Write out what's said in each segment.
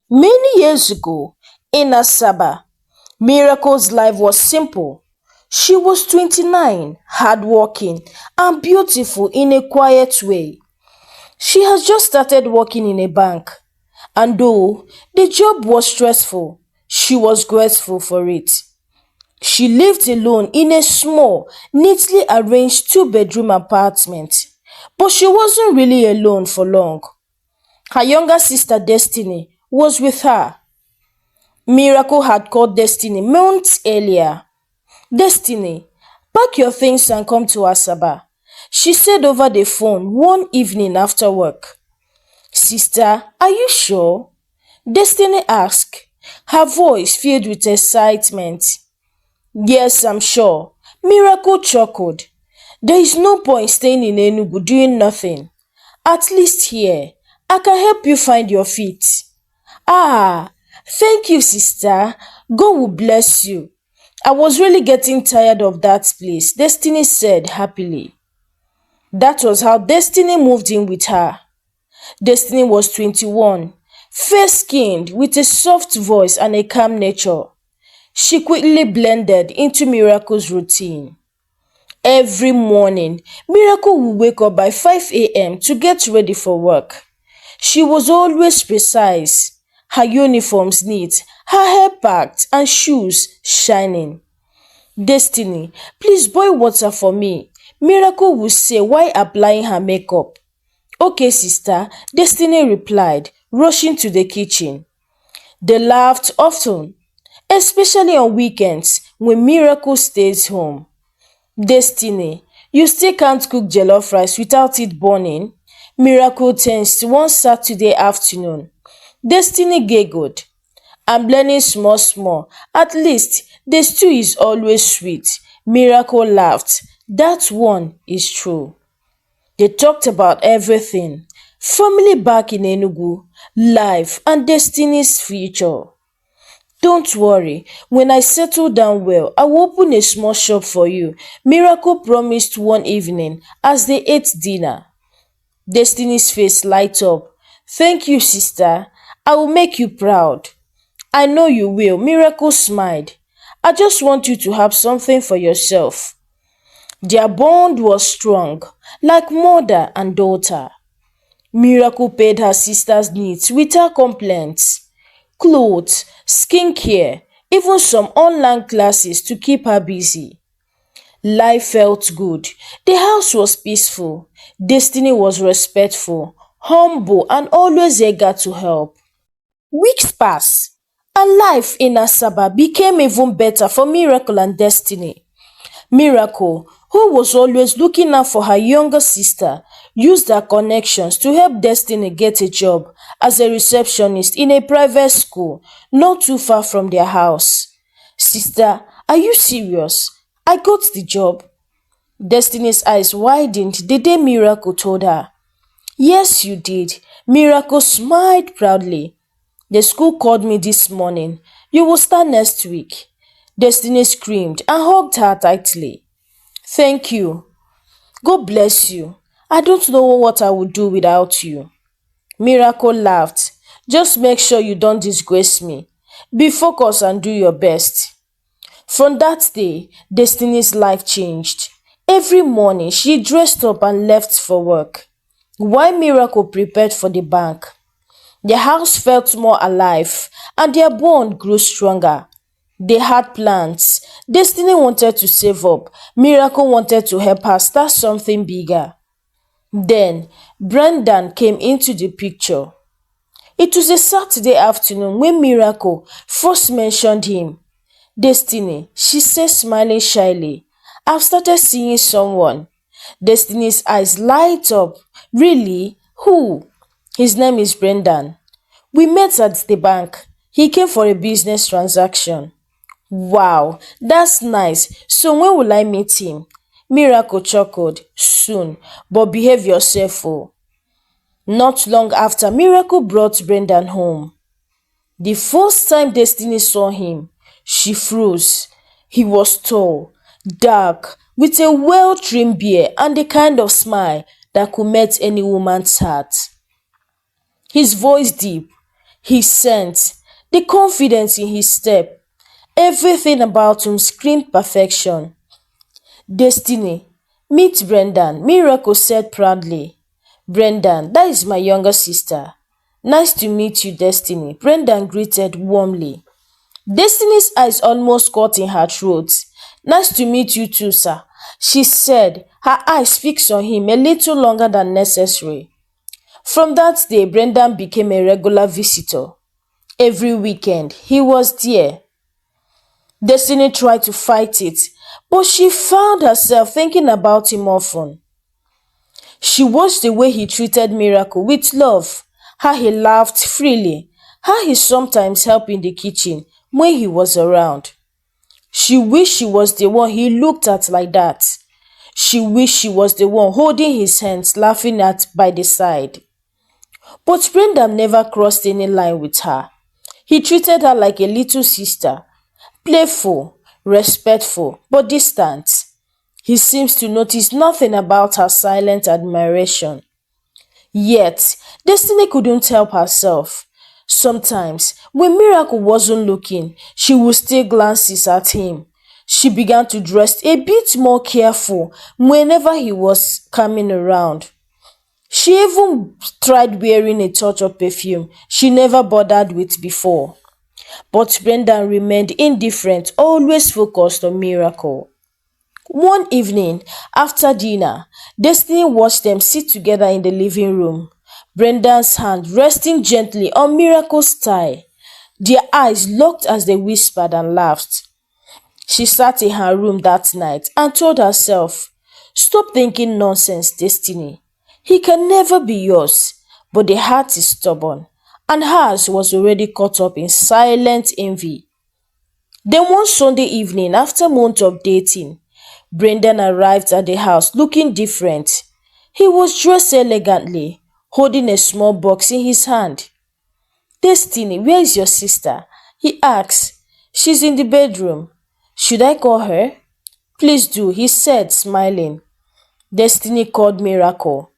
Many years ago, in Asaba, Miracle's life was simple. She was 29, hardworking, and beautiful in a quiet way. She has just started working in a bank, and though the job was stressful, she was grateful for it. She lived alone in a small, neatly arranged two-bedroom apartment, but she wasn't really alone for long. Her younger sister Destiny was with her. Miracle had called Destiny months earlier. Destiny, pack your things and come to Asaba, she said over the phone one evening after work. Sister, are you sure? Destiny asked, her voice filled with excitement. Yes, I'm sure. Miracle chuckled. There is no point staying in Enugu doing nothing. At least here, I can help you find your feet. Ah, thank you, sister. God will bless you. I was really getting tired of that place, Destiny said happily. That was how Destiny moved in with her. Destiny was 21, fair-skinned with a soft voice and a calm nature. She quickly blended into Miracle's routine. Every morning, Miracle would wake up by 5 a.m. to get ready for work. She was always precise, her uniforms neat, her hair packed, and shoes shining. Destiny, please boil water for me, Miracle would say while applying her makeup. Okay, sister, Destiny replied, rushing to the kitchen. They laughed often, especially on weekends when Miracle stays home. Destiny, you still can't cook jollof rice without it burning? Miracle tensed one Saturday afternoon. Destiny giggled. I'm learning small small. At least the stew is always sweet. Miracle laughed. That one is true. They talked about everything. Family back in Enugu, life and Destiny's future. Don't worry, when I settle down well, I will open a small shop for you, Miracle promised one evening as they ate dinner. Destiny's face light up. Thank you, sister. I will make you proud. I know you will, Miracle smiled. I just want you to have something for yourself. Their bond was strong, like mother and daughter. Miracle paid her sister's needs without complaints. Clothes, skincare, even some online classes to keep her busy. Life felt good. The house was peaceful. Destiny was respectful, humble, and always eager to help. Weeks passed, and life in Asaba became even better for Miracle and Destiny. Miracle, who was always looking out for her younger sister, used her connections to help Destiny get a job as a receptionist in a private school not too far from their house. Sister, are you serious? I got the job. Destiny's eyes widened the day Miracle told her. Yes, you did. Miracle smiled proudly. The school called me this morning. You will start next week. Destiny screamed and hugged her tightly. Thank you. God bless you. I don't know what I would do without you. Miracle laughed. Just make sure you don't disgrace me. Be focused and do your best. From that day, Destiny's life changed. Every morning, she dressed up and left for work, while Miracle prepared for the bank. Their house felt more alive, and their bond grew stronger. They had plans. Destiny wanted to save up. Miracle wanted to help her start something bigger. Then, Brendan came into the picture. It was a Saturday afternoon when Miracle first mentioned him. Destiny, she said smiling shyly. I've started seeing someone. Destiny's eyes light up. Really? Who? His name is Brendan. We met at the bank. He came for a business transaction. Wow, that's nice. So when will I meet him? Miracle chuckled. Soon, but behave yourself, oh. Not long after, Miracle brought Brendan home. The first time Destiny saw him, she froze. He was tall, dark, with a well-trimmed beard and the kind of smile that could melt any woman's heart. His voice deep. His scent, the confidence in his step, everything about him screamed perfection. Destiny, meet Brendan, Miracle said proudly. Brendan, that is my younger sister. Nice to meet you, Destiny, Brendan greeted warmly. Destiny's eyes almost caught in her throat. Nice to meet you too, sir, she said, her eyes fixed on him a little longer than necessary. From that day, Brendan became a regular visitor. Every weekend, he was there. Destiny tried to fight it, but she found herself thinking about him often. She watched the way he treated Miracle with love, how he laughed freely, how he sometimes helped in the kitchen when he was around. She wished she was the one he looked at like that. She wished she was the one holding his hands, laughing at by the side. But Brenda never crossed any line with her. He treated her like a little sister, playful, respectful, but distant. He seems to notice nothing about her silent admiration. Yet, Destiny couldn't help herself. Sometimes, when Miracle wasn't looking, she would still glances at him. She began to dress a bit more careful whenever he was coming around. She even tried wearing a touch of perfume she never bothered with before. But Brendan remained indifferent, always focused on Miracle. One evening, after dinner, Destiny watched them sit together in the living room, Brendan's hand resting gently on Miracle's thigh. Their eyes locked as they whispered and laughed. She sat in her room that night and told herself, "Stop thinking nonsense, Destiny. He can never be yours, but the heart is stubborn," and hers was already caught up in silent envy. Then one Sunday evening, after months of dating, Brendan arrived at the house looking different. He was dressed elegantly, holding a small box in his hand. "Destiny, where is your sister?" he asked. "She's in the bedroom." "Should I call her?" "Please do," he said, smiling. Destiny called Miracle.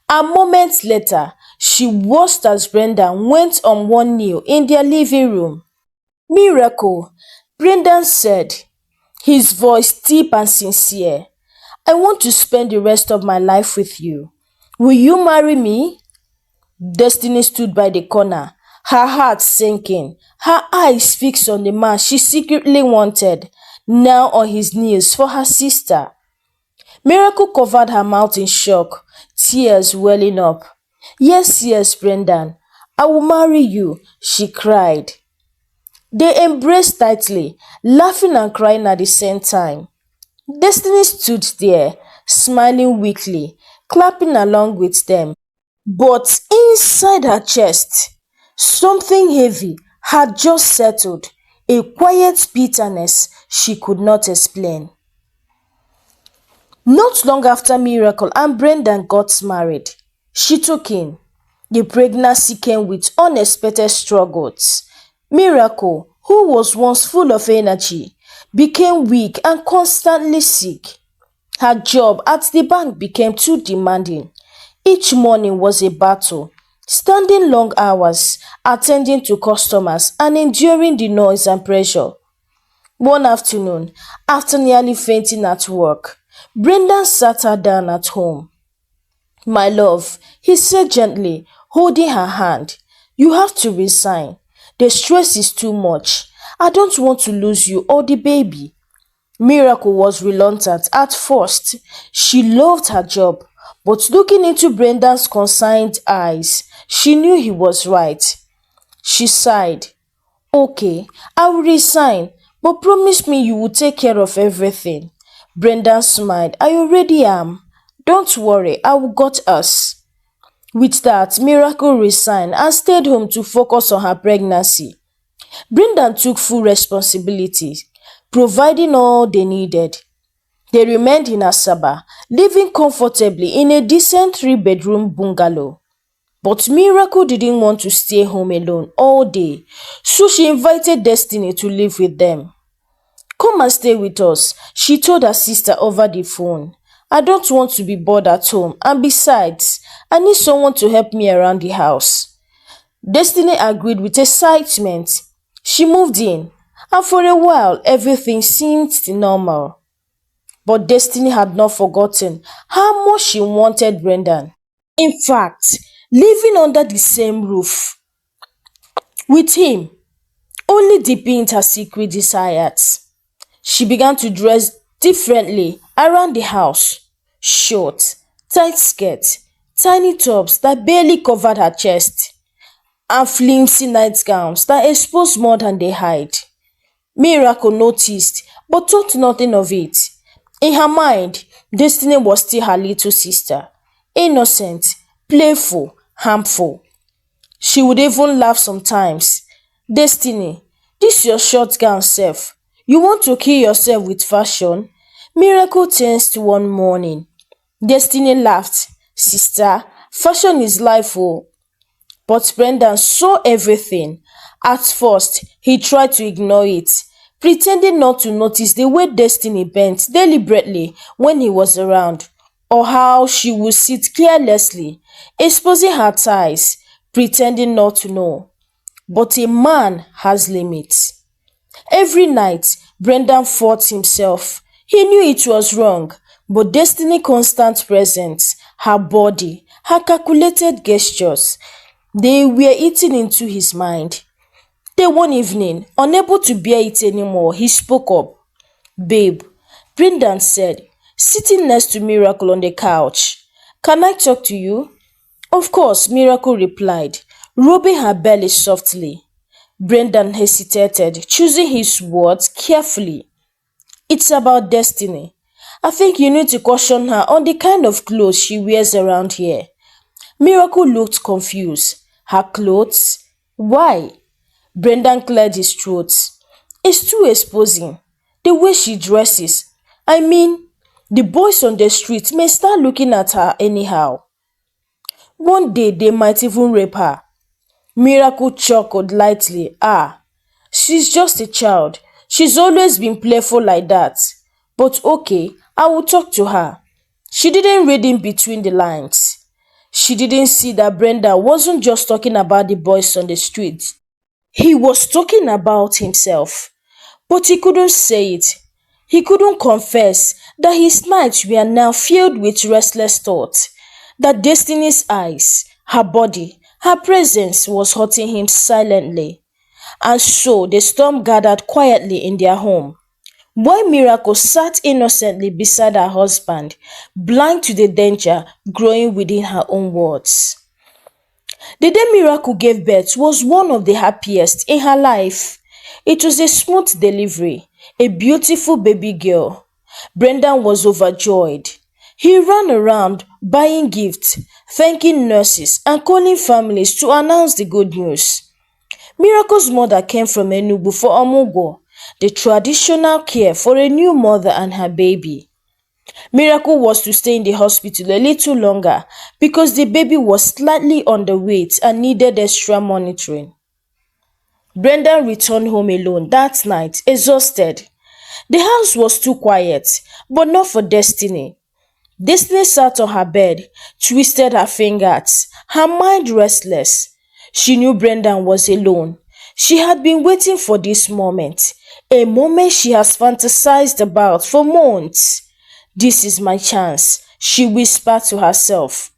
A moment later, she watched as Brendan went on one knee in their living room. "Miracle," Brendan said, his voice deep and sincere. "I want to spend the rest of my life with you. Will you marry me?" Destiny stood by the corner, her heart sinking, her eyes fixed on the man she secretly wanted, now on his knees for her sister. Miracle covered her mouth in shock, tears welling up. "Yes, yes, Brendan, I will marry you," she cried. They embraced tightly, laughing and crying at the same time. Destiny stood there, smiling weakly, clapping along with them. But inside her chest, something heavy had just settled, a quiet bitterness she could not explain. Not long after Miracle and Brendan got married, she took in. The pregnancy came with unexpected struggles. Miracle, who was once full of energy, became weak and constantly sick. Her job at the bank became too demanding. Each morning was a battle, standing long hours, attending to customers and enduring the noise and pressure. One afternoon, after nearly fainting at work, Brendan sat her down at home. "My love," he said gently, holding her hand, "you have to resign. The stress is too much. I don't want to lose you or the baby." Miracle was reluctant at first. She loved her job, but looking into Brendan's concerned eyes, she knew he was right. She sighed. "Okay, I will resign, but promise me you will take care of everything." Brendan smiled. "I already am. Don't worry, I will got us." With that, Miracle resigned and stayed home to focus on her pregnancy. Brendan took full responsibility, providing all they needed. They remained in Asaba, living comfortably in a decent 3-bedroom bungalow. But Miracle didn't want to stay home alone all day, so she invited Destiny to live with them. "Come and stay with us," she told her sister over the phone. "I don't want to be bored at home, and besides, I need someone to help me around the house." Destiny agreed with excitement. She moved in, and for a while everything seemed normal. But Destiny had not forgotten how much she wanted Brendan. In fact, living under the same roof with him only deepened her secret desires. She began to dress differently around the house. Short, tight skirts, tiny tops that barely covered her chest, and flimsy nightgowns that exposed more than they hide. Miracle noticed, but thought nothing of it. In her mind, Destiny was still her little sister, innocent, playful, harmful. She would even laugh sometimes. Destiny, this your short gown sef. You want to kill yourself with fashion? Miracle tensed one morning. Destiny laughed. Sister, fashion is life oh. But Brendan saw everything. At first, he tried to ignore it, pretending not to notice the way Destiny bent deliberately when he was around, or how she would sit carelessly, exposing her thighs, pretending not to know. But a man has limits. Every night, Brendan fought himself. He knew it was wrong, but Destiny's constant presence, her body, her calculated gestures, they were eating into his mind. Then one evening, unable to bear it anymore, he spoke up. Babe, Brendan said, sitting next to Miracle on the couch. Can I talk to you? Of course, Miracle replied, rubbing her belly softly. Brendan hesitated, choosing his words carefully. It's about Destiny. I think you need to caution her on the kind of clothes she wears around here. Miracle looked confused. Her clothes? Why? Brendan cleared his throat. It's too exposing. The way she dresses. I mean, the boys on the street may start looking at her anyhow. One day they might even rape her. Miracle chuckled lightly. Ah, she's just a child. She's always been playful like that. But okay, I will talk to her. She didn't read in between the lines. She didn't see that Brenda wasn't just talking about the boys on the street. He was talking about himself. But he couldn't say it. He couldn't confess that his nights were now filled with restless thoughts, that Destiny's eyes, her body, her presence was hurting him silently. And so the storm gathered quietly in their home. While Miracle sat innocently beside her husband, blind to the danger growing within her own words. The day Miracle gave birth was one of the happiest in her life. It was a smooth delivery, a beautiful baby girl. Brendan was overjoyed. He ran around buying gifts, thanking nurses, and calling families to announce the good news. Miracle's mother came from Enugu for Omugo, the traditional care for a new mother and her baby. Miracle was to stay in the hospital a little longer because the baby was slightly underweight and needed extra monitoring. Brendan returned home alone that night, exhausted. The house was too quiet, but not for Destiny. Destiny sat on her bed, twisted her fingers, her mind restless. She knew Brendan was alone. She had been waiting for this moment, a moment she has fantasized about for months. This is my chance, she whispered to herself.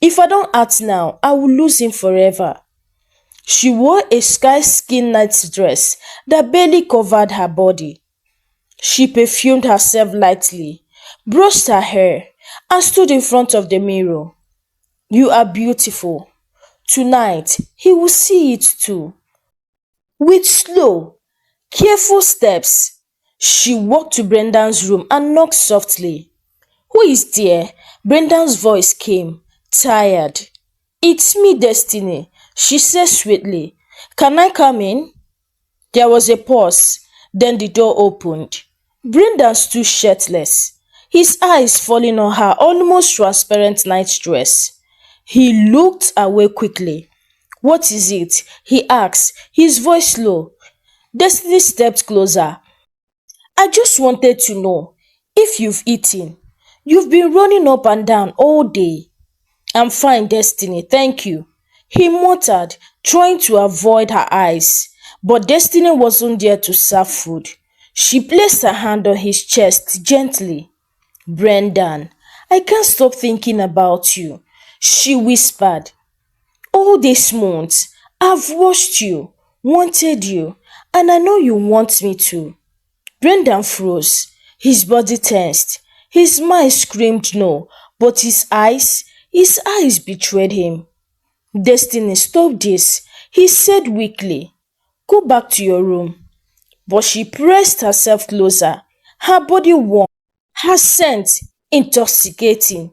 If I don't act now, I will lose him forever. She wore a sky-skin night dress that barely covered her body. She perfumed herself lightly, brushed her hair, and stood in front of the mirror. You are beautiful. Tonight, he will see it too. With slow, careful steps, she walked to Brendan's room and knocked softly. Who is there? Brendan's voice came, tired. It's me, Destiny, she said sweetly. Can I come in? There was a pause, then the door opened. Brendan stood shirtless, his eyes falling on her almost transparent night dress. He looked away quickly. What is it? He asked, his voice low. Destiny stepped closer. I just wanted to know if you've eaten. You've been running up and down all day. I'm fine, Destiny, thank you. He muttered, trying to avoid her eyes, but Destiny wasn't there to serve food. She placed her hand on his chest gently. Brendan, I can't stop thinking about you, she whispered. All these months, I've watched you, wanted you, and I know you want me to. Brendan froze. His body tensed. His mind screamed no, but his eyes betrayed him. Destiny, stop this, he said weakly. Go back to your room. But she pressed herself closer, her body warm, her scent intoxicating.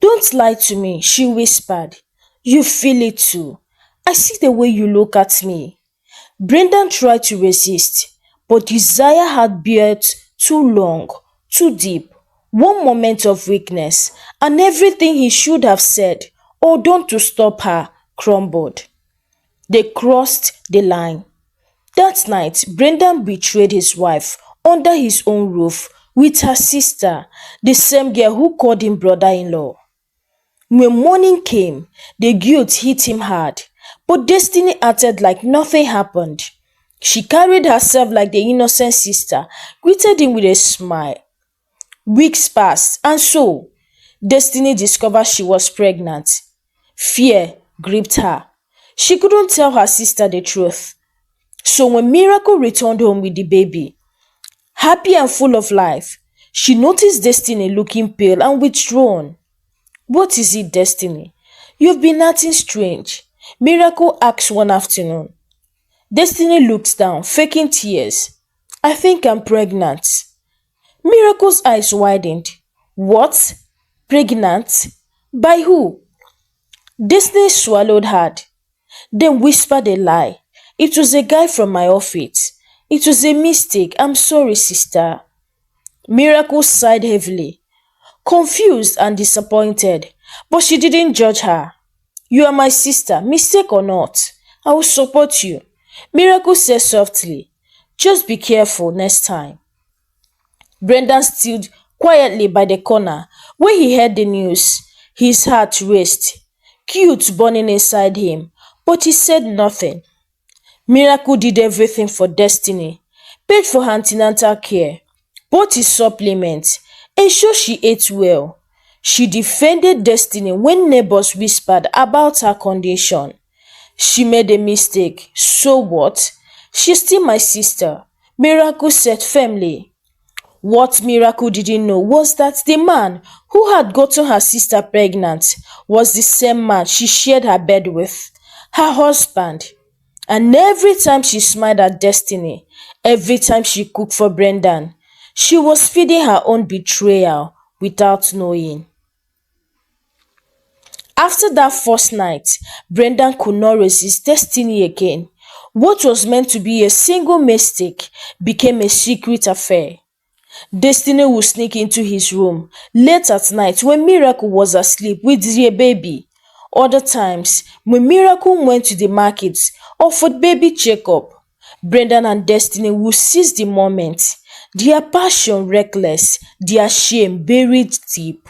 Don't lie to me, she whispered. You feel it too. I see the way you look at me. Brendan tried to resist, but desire had built too long, too deep. One moment of weakness, and everything he should have said or done to stop her crumbled. They crossed the line. That night, Brendan betrayed his wife under his own roof with her sister, the same girl who called him brother-in-law. When morning came, the guilt hit him hard, but Destiny acted like nothing happened. She carried herself like the innocent sister, greeted him with a smile. Weeks passed, and so, Destiny discovered she was pregnant. Fear gripped her. She couldn't tell her sister the truth. So when Miracle returned home with the baby, happy and full of life, she noticed Destiny looking pale and withdrawn. What is it, Destiny? You've been acting strange, Miracle asked one afternoon. Destiny looked down, faking tears. I think I'm pregnant. Miracle's eyes widened. What? Pregnant? By who? Destiny swallowed hard, then whispered a lie. It was a guy from my office. It was a mistake. I'm sorry, sister. Miracle sighed heavily, confused and disappointed, but she didn't judge her. You are my sister, mistake or not. I will support you. Miracle said softly. Just be careful next time. Brendan stood quietly by the corner. When he heard the news, his heart raced, guilt burning inside him, but he said nothing. Miracle did everything for Destiny, paid for her antenatal care, bought his supplements, ensured she ate well. She defended Destiny when neighbors whispered about her condition. She made a mistake, so what? She's still my sister, Miracle said firmly. What Miracle didn't know was that the man who had gotten her sister pregnant was the same man she shared her bed with, her husband. And every time she smiled at Destiny, every time she cooked for Brendan, she was feeding her own betrayal without knowing. After that first night, Brendan could not resist Destiny again. What was meant to be a single mistake became a secret affair. Destiny would sneak into his room late at night when Miracle was asleep with their baby. Other times, when Miracle went to the market or for baby checkup, Brendan and Destiny would seize the moment, their passion reckless, their shame buried deep.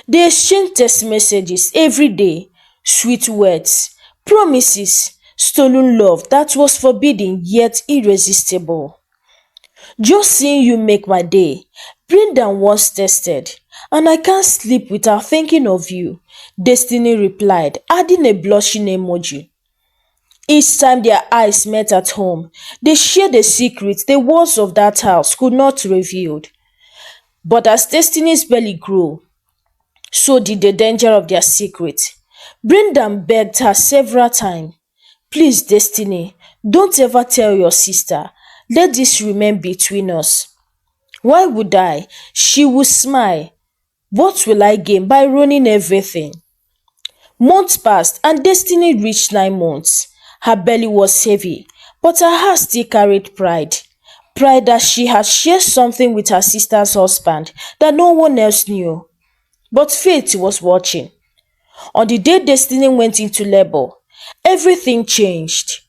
They exchanged text messages every day, sweet words, promises, stolen love that was forbidden yet irresistible. Just seeing you make my day. Brendan once tested, and I can't sleep without thinking of you, Destiny replied, adding a blushing emoji. Each time their eyes met at home, they shared a secret the walls of that house could not reveal. But as Destiny's belly grew, so did the danger of their secret. Brendan begged her several times, please, Destiny, don't ever tell your sister. Let this remain between us. Why would I? She would smile. What will I gain by ruining everything? Months passed and Destiny reached 9 months. Her belly was heavy, but her heart still carried pride. Pride that she had shared something with her sister's husband that no one else knew. But fate was watching. On the day Destiny went into labor, everything changed.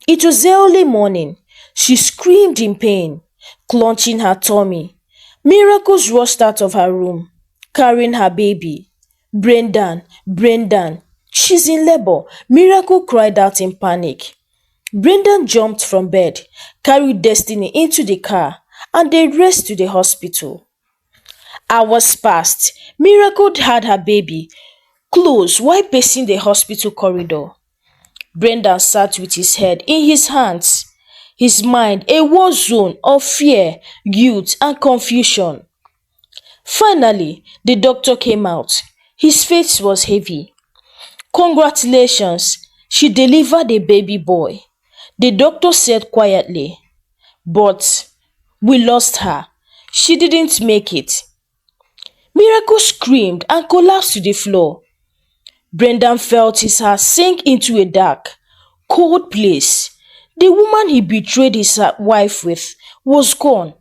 It was early morning. She screamed in pain, clutching her tummy. Miracles rushed out of her room, carrying her baby. Brendan, Brendan. "She's in labor," Miracle cried out in panic. Brendan jumped from bed, carried Destiny into the car, and they raced to the hospital. Hours passed. Miracle had her baby close while pacing the hospital corridor. Brendan sat with his head in his hands, his mind a war zone of fear, guilt, and confusion. Finally, the doctor came out. His face was heavy. "Congratulations, she delivered a baby boy," the doctor said quietly. "But we lost her. She didn't make it." Miracle screamed and collapsed to the floor. Brendan felt his heart sink into a dark, cold place. The woman he betrayed his wife with was gone,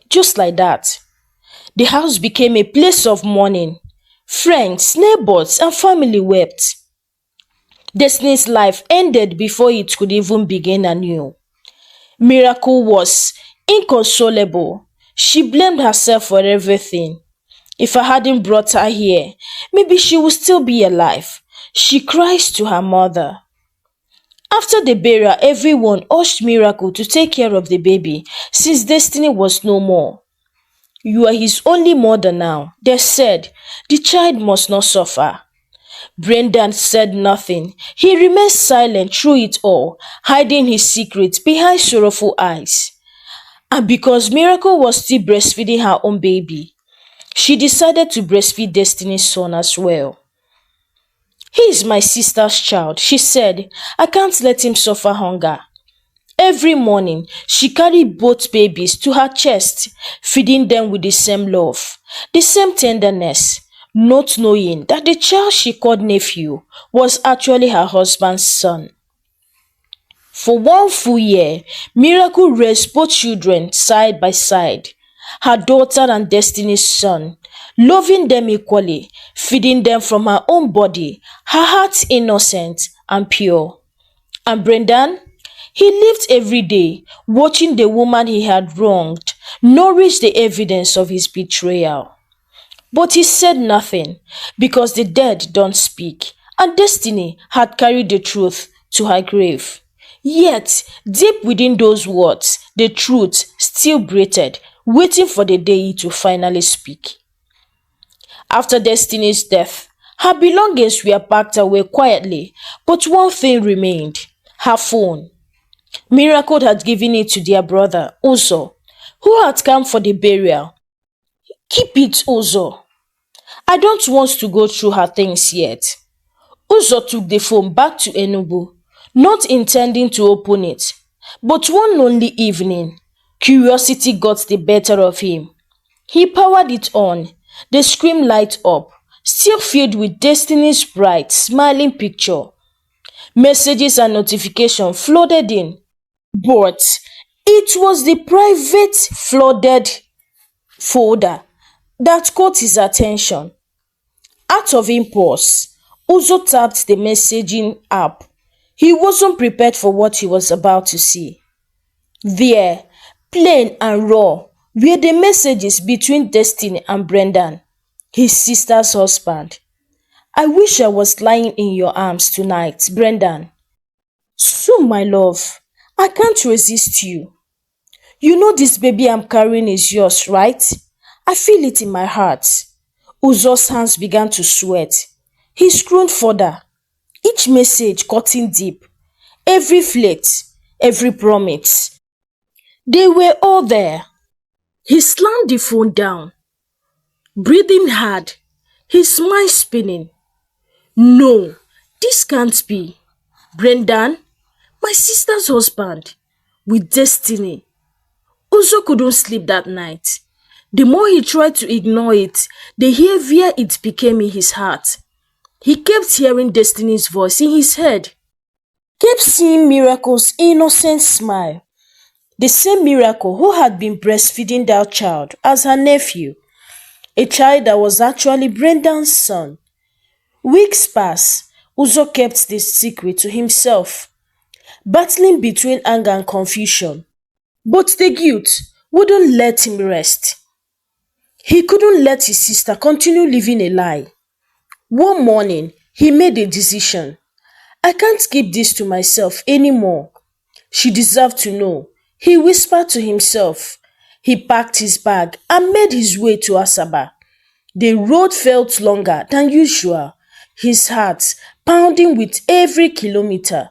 just like that. The house became a place of mourning. Friends, neighbors, and family wept. Destiny's life ended before it could even begin anew. Miracle was inconsolable. She blamed herself for everything. "If I hadn't brought her here, maybe she would still be alive," she cries to her mother. After the burial, everyone urged Miracle to take care of the baby since Destiny was no more. "You are his only mother now," they said. "The child must not suffer." Brendan said nothing. He remained silent through it all, hiding his secret behind sorrowful eyes. And because Miracle was still breastfeeding her own baby, she decided to breastfeed Destiny's son as well. "He is my sister's child," she said. "I can't let him suffer hunger." Every morning, she carried both babies to her chest, feeding them with the same love, the same tenderness, not knowing that the child she called nephew was actually her husband's son. For one full year, Miracle raised both children side by side, her daughter and Destiny's son, loving them equally, feeding them from her own body, her heart innocent and pure. And Brendan? He lived every day, watching the woman he had wronged nourish the evidence of his betrayal. But he said nothing, because the dead don't speak, and Destiny had carried the truth to her grave. Yet, deep within those words, the truth still breathed, waiting for the day to finally speak. After Destiny's death, her belongings were packed away quietly, but one thing remained: her phone. Miracle had given it to their brother, Uzo, who had come for the burial. "Keep it, Uzo. I don't want to go through her things yet." Uzo took the phone back to Enugu, not intending to open it. But one lonely evening, curiosity got the better of him. He powered it on. The screen light up, still filled with Destiny's bright, smiling picture. Messages and notifications flooded in. But it was the private flooded folder that caught his attention. Out of impulse, Uzo tapped the messaging app. He wasn't prepared for what he was about to see. There, plain and raw, were the messages between Destiny and Brendan, his sister's husband. "I wish I was lying in your arms tonight, Brendan. Soon, my love. I can't resist you. You know this baby I'm carrying is yours, right? I feel it in my heart." Uzo's hands began to sweat. He scrolled further, each message cutting deep. Every flirt, every promise. They were all there. He slammed the phone down, breathing hard, his mind spinning. "No, this can't be. Brendan, my sister's husband, with Destiny." Uzo couldn't sleep that night. The more he tried to ignore it, the heavier it became in his heart. He kept hearing Destiny's voice in his head, kept seeing Miracle's innocent smile. The same Miracle who had been breastfeeding that child as her nephew, a child that was actually Brendan's son. Weeks passed. Uzo kept this secret to himself, battling between anger and confusion. But the guilt wouldn't let him rest. He couldn't let his sister continue living a lie. One morning, He made a decision. I can't keep this to myself anymore. She deserved to know. He whispered to himself. He packed his bag and made his way to Asaba. The road felt longer than usual, his heart pounding with every kilometer.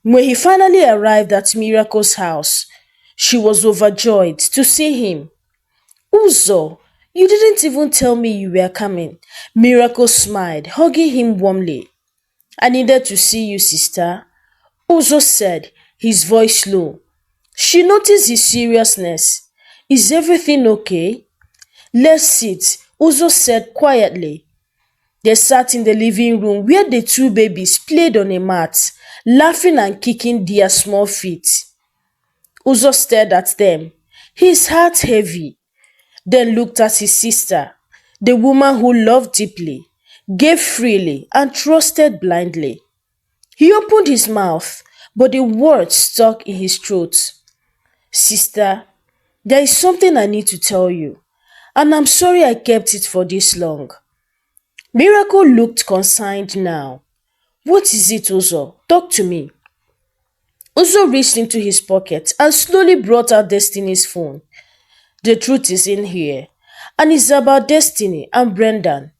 When he finally arrived at Miracle's house, she was overjoyed to see him. Uzo, you didn't even tell me you were coming. Miracle smiled, hugging him warmly. I needed to see you, sister, Uzo said, his voice low. She noticed his seriousness. Is everything okay? Let's sit, Uzo said quietly. They sat in the living room where the two babies played on a mat, laughing and kicking their small feet. Uzo stared at them, his heart heavy, then looked at his sister, the woman who loved deeply, gave freely, and trusted blindly. He opened his mouth, but the words stuck in his throat. Sister, there is something I need to tell you, and I'm sorry I kept it for this long. Miracle looked concerned now. What is it, Uzo? Talk to me. Uzo reached into his pocket and slowly brought out Destiny's phone. The truth is in here, and it's about Destiny and Brendan.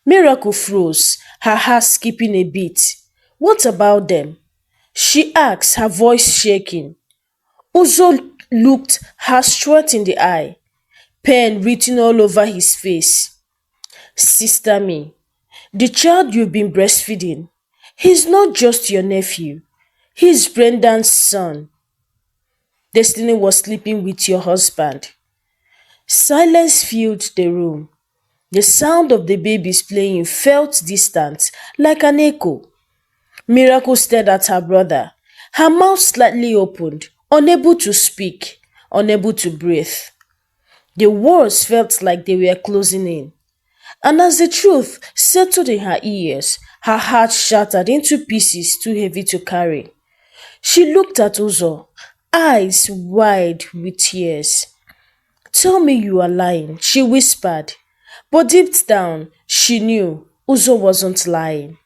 Miracle froze, her heart skipping a beat. What about them? She asked, her voice shaking. Uzo looked her straight in the eye, pain written all over his face. Sister me, the child you've been breastfeeding, he's not just your nephew, he's Brendan's son. Destiny was sleeping with your husband. Silence filled the room. The sound of the babies playing felt distant, like an echo. Miracle stared at her brother, her mouth slightly opened, unable to speak, unable to breathe. The words felt like they were closing in. And as the truth settled in her ears, her heart shattered into pieces too heavy to carry. She looked at Uzo, eyes wide with tears. Tell me you are lying, she whispered. But deep down, she knew Uzo wasn't lying.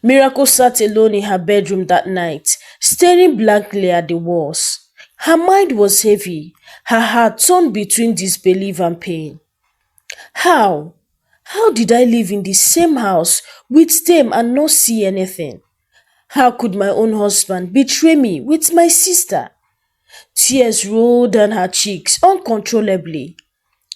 Miracle sat alone in her bedroom that night, staring blankly at the walls. Her mind was heavy, her heart torn between disbelief and pain. How? How did I live in the same house with them and not see anything? How could my own husband betray me with my sister? Tears rolled down her cheeks uncontrollably.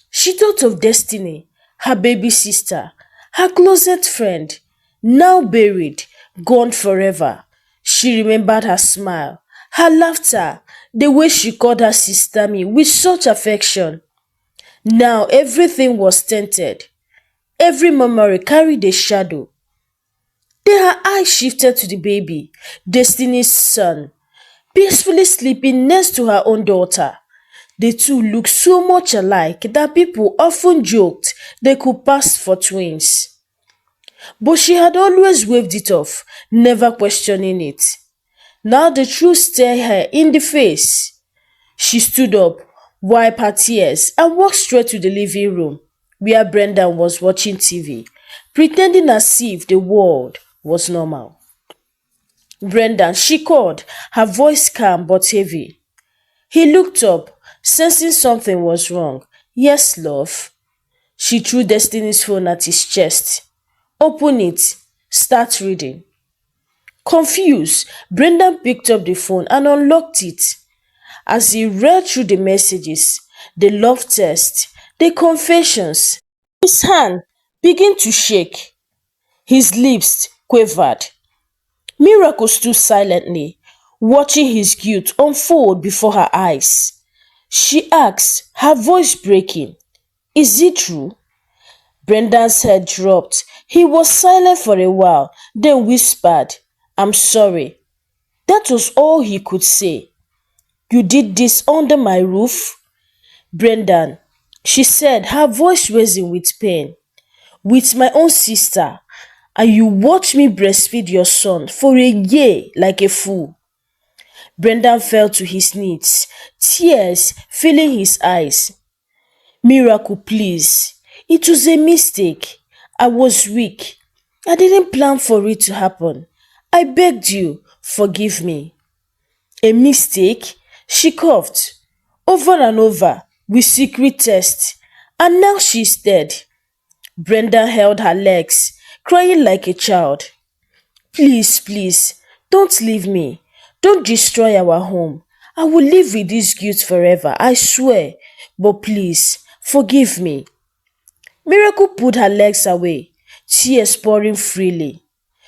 She thought of Destiny, her baby sister, her closest friend, now buried, gone forever. She remembered her smile, her laughter, the way she called her sister me with such affection. Now everything was tainted. Every memory carried a shadow. Then her eyes shifted to the baby, Destiny's son, peacefully sleeping next to her own daughter. The two looked so much alike that people often joked they could pass for twins. But she had always waved it off, never questioning it. Now the truth stared her in the face. She stood up, wiped her tears, and walked straight to the living room where Brendan was watching TV, pretending as if the world was normal. Brendan, she called, her voice calm but heavy. He looked up, sensing something was wrong. Yes, love. She threw Destiny's phone at his chest. Open it. Start reading. Confused, Brendan picked up the phone and unlocked it. As he read through the messages, the love test, the confessions, his hand began to shake. His lips quivered. Miracle stood silently, watching his guilt unfold before her eyes. She asked, her voice breaking, Is it true? Brendan's head dropped. He was silent for a while, then whispered, I'm sorry. That was all he could say. You did this under my roof? Brendan, she said, her voice raising with pain. With my own sister, and you watched me breastfeed your son for a year like a fool. Brendan fell to his knees, tears filling his eyes. Miracle, please. It was a mistake. I was weak. I didn't plan for it to happen. I begged you, forgive me. A mistake? She coughed. Over and over, with secret tests. And now she's dead. Brenda held her legs, crying like a child. Please, please, don't leave me. Don't destroy our home. I will live with this guilt forever, I swear. But please, forgive me. Miracle pulled her legs away, tears pouring freely.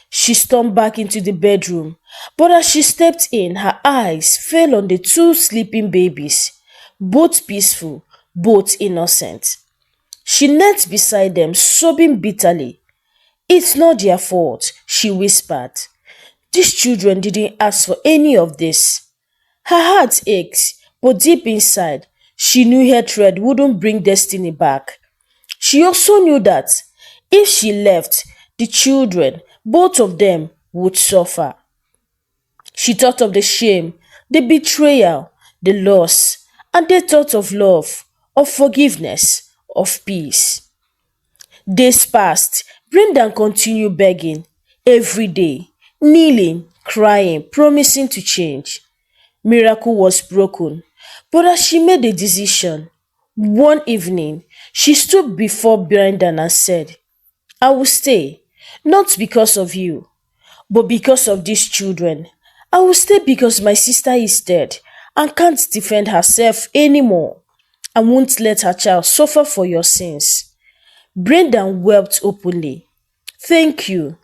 She stormed back into the bedroom, but as she stepped in, her eyes fell on the two sleeping babies, both peaceful, both innocent. She knelt beside them, sobbing bitterly. It's not their fault, she whispered. These children didn't ask for any of this. Her heart ached, but deep inside, she knew hatred wouldn't bring destiny back. She also knew that if she left, the children, both of them, would suffer. She thought of the shame, the betrayal, the loss, and the thought of love, of forgiveness, of peace. Days passed. Brendan continued begging every day, kneeling, crying, promising to change. Miracle was broken. But as she made a decision, one evening, she stood before Brendan and said, I will stay, not because of you, but because of these children. I will stay because my sister is dead and can't defend herself anymore. I won't let her child suffer for your sins. Brendan wept openly. Thank you,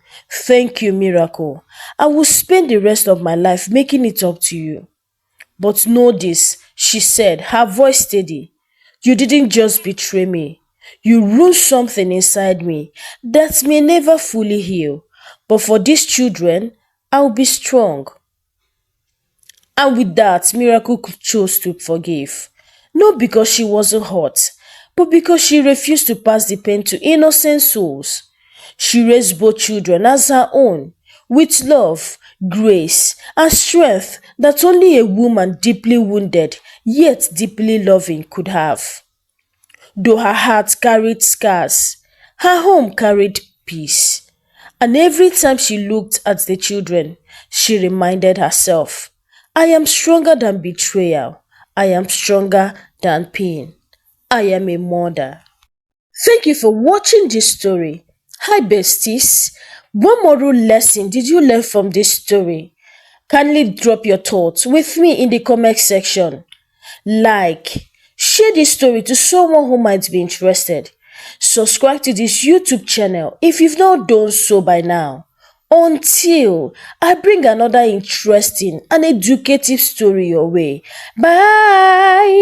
Miracle. I will spend the rest of my life making it up to you. But know this, she said, her voice steady. You didn't just betray me. You ruined something inside me that may never fully heal. But for these children, I'll be strong. And with that, Miracle chose to forgive. Not because she wasn't hurt, but because she refused to pass the pain to innocent souls. She raised both children as her own, with love, grace, and strength that only a woman deeply wounded, yet deeply loving could have. Though her heart carried scars, her home carried peace. And every time she looked at the children, she reminded herself, I am stronger than betrayal. I am stronger than pain. I am a mother. Thank you for watching this story. Hi besties. What moral lesson did you learn from this story? Kindly drop your thoughts with me in the comment section. Like, share this story to someone who might be interested. Subscribe to this YouTube channel if you've not done so by now. Until I bring another interesting and educative story your way. Bye.